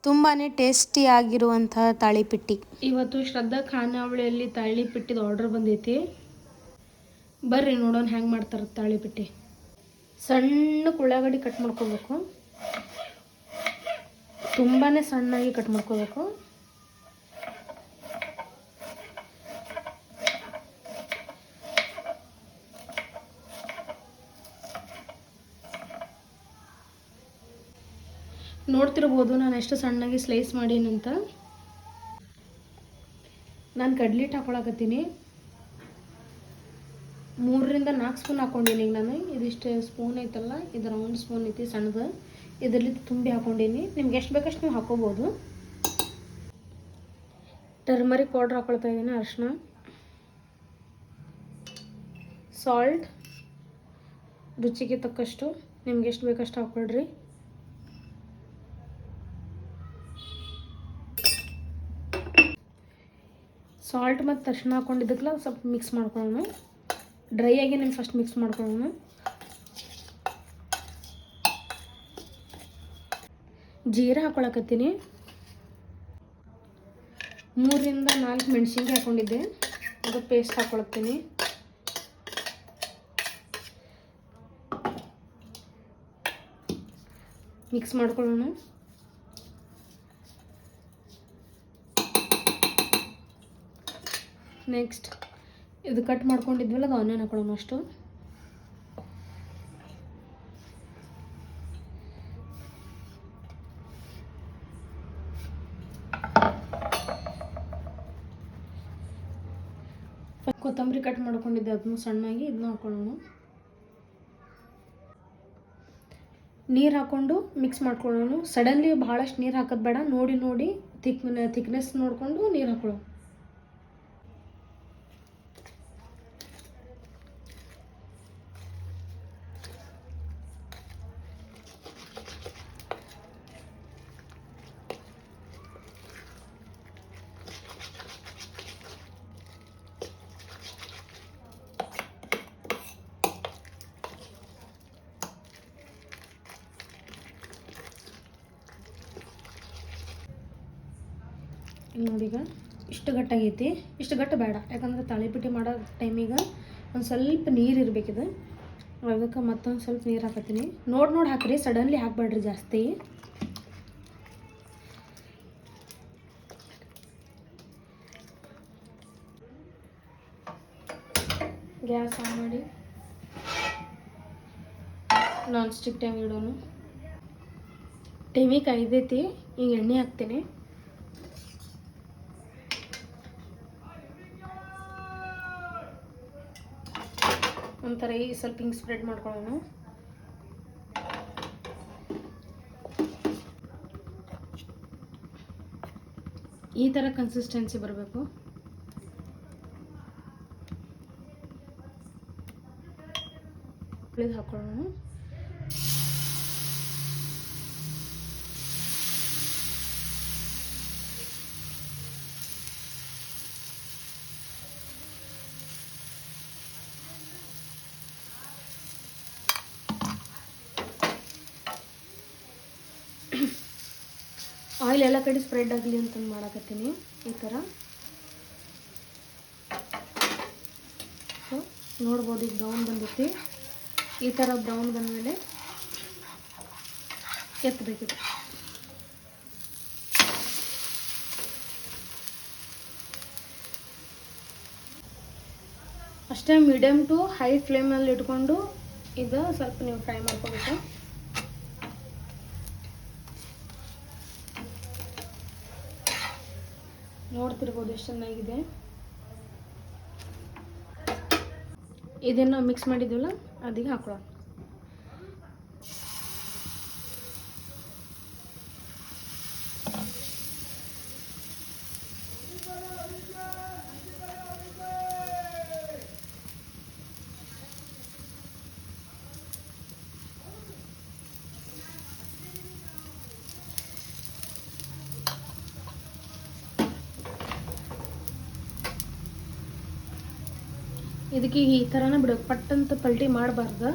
ತುಂಬಾ ಟೇಸ್ಟಿಯಾಗಿರುವಂತಹ ತಾಳಿಪಿಟ್ಟಿ. ಇವತ್ತು ಶ್ರದ್ಧಾ ಖಾನಾವಳಿಯಲ್ಲಿ ತಾಳಿಪಿಟ್ಟಿದ ಆರ್ಡರ್ ಬಂದೈತಿ. ಬರ್ರಿ ನೋಡೋಣ ಹೆಂಗೆ ಮಾಡ್ತಾರೆ ತಾಳಿಪಿಟ್ಟಿ. ಸಣ್ಣ ಉಳ್ಳಾಗಡ್ಡಿ ಕಟ್ ಮಾಡ್ಕೋಬೇಕು, ತುಂಬಾ ಸಣ್ಣಾಗಿ ಕಟ್ ಮಾಡ್ಕೋಬೇಕು. ನೋಡ್ತಿರ್ಬೋದು ನಾನು ಎಷ್ಟು ಸಣ್ಣಾಗಿ ಸ್ಲೈಸ್ ಮಾಡೀನಂತ. ನಾನು ಕಡ್ಲಿಟ್ಟು ಹಾಕೊಳಕತ್ತೀನಿ. 3 ರಿಂದ 4 ಸ್ಪೂನ್ ಹಾಕ್ಕೊಂಡೀನಿ. ಈಗ ನಾನು ಇದಿಷ್ಟು ಸ್ಪೂನ್ ಐತಲ್ಲ, ಇದು ರೌಂಡ್ ಸ್ಪೂನ್ ಐತಿ ಸಣ್ಣದು, ಇದರಲ್ಲಿ ತುಂಬಿ ಹಾಕ್ಕೊಂಡೀನಿ. ನಿಮ್ಗೆ ಎಷ್ಟು ಬೇಕಷ್ಟು ನೀವು ಹಾಕ್ಕೋಬೋದು. ಟರ್ಮರಿಕ್ ಪೌಡ್ರ್ ಹಾಕ್ಕೊಳ್ತಾ ಇದ್ದೀನಿ, ಅರಿಶಿನ, ಸಾಲ್ಟ್ ರುಚಿಗೆ ತಕ್ಕಷ್ಟು, ನಿಮ್ಗೆ ಎಷ್ಟು ಬೇಕಷ್ಟು ಹಾಕ್ಕೊಳ್ರಿ. ಸಾಲ್ಟ್ ಮತ್ತು ಅರಿಶಿನ ಹಾಕ್ಕೊಂಡಿದ್ದಕ್ಕಲ್ಲ ಸ್ವಲ್ಪ ಮಿಕ್ಸ್ ಮಾಡ್ಕೊಳ್ಳೋಣ. ಡ್ರೈ ಆಗಿ ನಾನು ಫಸ್ಟ್ ಮಿಕ್ಸ್ ಮಾಡ್ಕೊಳ್ಳೋಣ. ಜೀರಾ ಹಾಕ್ಕೊಳಕತ್ತೀನಿ. 3 ರಿಂದ 4 ಮೆಣಸಿನ್ಕಾಯಿ ಹಾಕ್ಕೊಂಡಿದ್ದೆ, ಅದು ಪೇಸ್ಟ್ ಹಾಕ್ಕೊಳತ್ತೀನಿ. ಮಿಕ್ಸ್ ಮಾಡ್ಕೊಳ್ಳೋಣ. ನೆಕ್ಸ್ಟ್ ಇದು ಕಟ್ ಮಾಡ್ಕೊಂಡಿದ್ವಲ್ಲ, ಅದು ಆನಿಯನ್ ಹಾಕೊಳ್ಳೋಣ. ಅಷ್ಟು ಕೊತ್ತಂಬರಿ ಕಟ್ ಮಾಡ್ಕೊಂಡಿದ್ದೆ, ಅದನ್ನು ಸಣ್ಣಾಗಿ ಇದನ್ನ ಹಾಕೊಳ್ಳೋಣ. ನೀರು ಹಾಕ್ಕೊಂಡು ಮಿಕ್ಸ್ ಮಾಡ್ಕೊಳ್ಳೋಣ. ಸಡನ್ಲಿ ಭಾಳಷ್ಟು ನೀರು ಹಾಕೋದು ಬೇಡ, ನೋಡಿ ಥಿಕ್ನೆಸ್ ನೋಡಿಕೊಂಡು ನೀರು ಹಾಕೊಳ್ಳೋಣ. ನೋಡಿ, ಈಗ ಇಷ್ಟು ಗಟ್ಟಾಗೈತಿ. ಇಷ್ಟು ಗಟ್ಟ ಬೇಡ, ಯಾಕಂದ್ರೆ ತಾಳಿಪಿಟ್ಟಿ ಮಾಡೋ ಟೈಮಿಗೆ ಒಂದು ಸ್ವಲ್ಪ ನೀರು ಇರಬೇಕಿದೆ. ಅದಕ್ಕೆ ಮತ್ತೊಂದು ಸ್ವಲ್ಪ ನೀರು ಹಾಕತ್ತೀನಿ. ನೋಡಿ ಹಾಕ್ರಿ, ಸಡನ್ಲಿ ಹಾಕಬೇಡ್ರಿ ಜಾಸ್ತಿ. ಗ್ಯಾಸ್ ಆನ್ ಮಾಡಿ ನಾನ್ ಸ್ಟಿಕ್ ಟೈಮ್ ಇಡೋನು. ಟೈಮಿಗೆ ಕಾಯ್ದೈತಿ. ಈಗ ಎಣ್ಣೆ ಹಾಕ್ತೀನಿ. ಒಂಥರ ಈ ಸ್ವಲ್ಪ ಹಿಂಗೆ ಸ್ಪ್ರೆಡ್ ಮಾಡ್ಕೊಳ್ಳೋಣ. ಈ ಥರ ಕನ್ಸಿಸ್ಟೆನ್ಸಿ ಬರಬೇಕು. ಉಳಿದು ಹಾಕೊಳ್ಳೋಣ. ಆಯಿಲ್ ಎಲ್ಲ ಕಡೆ ಸ್ಪ್ರೆಡ್ ಆಗಲಿ ಅಂತ ಮಾಡಕತ್ತೀನಿ ಈ ಥರ. ಸೊ ನೋಡ್ಬೋದು, ಈಗ ಬ್ರೌನ್ ಬಂದೈತಿ. ಈ ಥರ ಬ್ರೌನ್ ಬಂದಮೇಲೆ ಎತ್ತಬೇಕಿದೆ. ಅಷ್ಟೇ ಮೀಡಿಯಮ್ ಟು ಹೈ ಫ್ಲೇಮಲ್ಲಿ ಇಟ್ಕೊಂಡು ಇದು ಸ್ವಲ್ಪ ನೀವು ಫ್ರೈ ಮಾಡ್ಕೋಬೇಕು. ನೋಡ್ತಿರ್ಬೋದು ಎಷ್ಟು ಚೆನ್ನಾಗಿದೆ. ಇದನ್ನು ಮಿಕ್ಸ್ ಮಾಡಿದ್ದೀವಲ್ಲ, ಅದಕ್ಕೆ ಹಾಕೊಳ್ಳೋಣ. ಇದಕ್ಕೆ ಈ ಥರನ ಬಿಡೋದು, ಪಟ್ಟಂತ ಪಲ್ಟಿ ಮಾಡಬಾರ್ದು.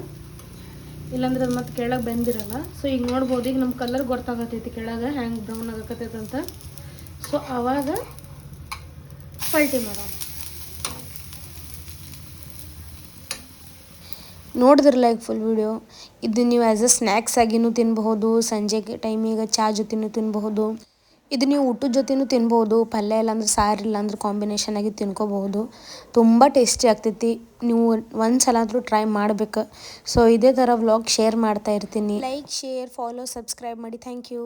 ಇಲ್ಲಾಂದ್ರೆ ಅದು ಮತ್ತೆ ಕೆಳಗೆ ಬೆಂದಿರಲ್ಲ. ಸೊ ಈಗ ನೋಡ್ಬೋದು, ಈಗ ನಮ್ಮ ಕಲರ್ ಗೊತ್ತಾಗತ್ತೈತಿ ಕೆಳಗೆ ಹ್ಯಾಂಗೆ ಬ್ರೌನ್ ಆಗಕತ್ತೈತೆ ಅಂತ. ಸೊ ಆವಾಗ ಪಲ್ಟಿ ಮಾಡೋಣ. ನೋಡಿದ್ರಲ್ಲ ಈಗ ಫುಲ್ ವಿಡಿಯೋ. ಇದು ನೀವು ಆ್ಯಸ್ ಅ ಸ್ನ್ಯಾಕ್ಸ್ ಆಗಿನೂ ತಿನ್ಬಹುದು, ಸಂಜೆಗೆ ಟೈಮಿಗೆ ಚಾ ಜೊತೆನೂ ತಿನ್ಬಹುದು, ಇದು ನೀವು ಊಟದ ಜೊತೆನೂ ತಿನ್ಬೋದು. ಪಲ್ಯ ಇಲ್ಲಾಂದ್ರೆ ಸಾರು ಇಲ್ಲಾಂದ್ರೆ ಕಾಂಬಿನೇಷನ್ ಆಗಿ ತಿನ್ಕೋಬಹುದು. ತುಂಬ ಟೇಸ್ಟಿ ಆಗ್ತೈತಿ. ನೀವು ಒಂದು ಸಲ ಆದರೂ ಟ್ರೈ ಮಾಡ್ಬೇಕು. ಸೊ ಇದೇ ಥರ ವ್ಲಾಗ್ ಶೇರ್ ಮಾಡ್ತಾ ಇರ್ತೀನಿ. ಲೈಕ್, ಶೇರ್, ಫಾಲೋ, ಸಬ್ಸ್ಕ್ರೈಬ್ ಮಾಡಿ. Thank you.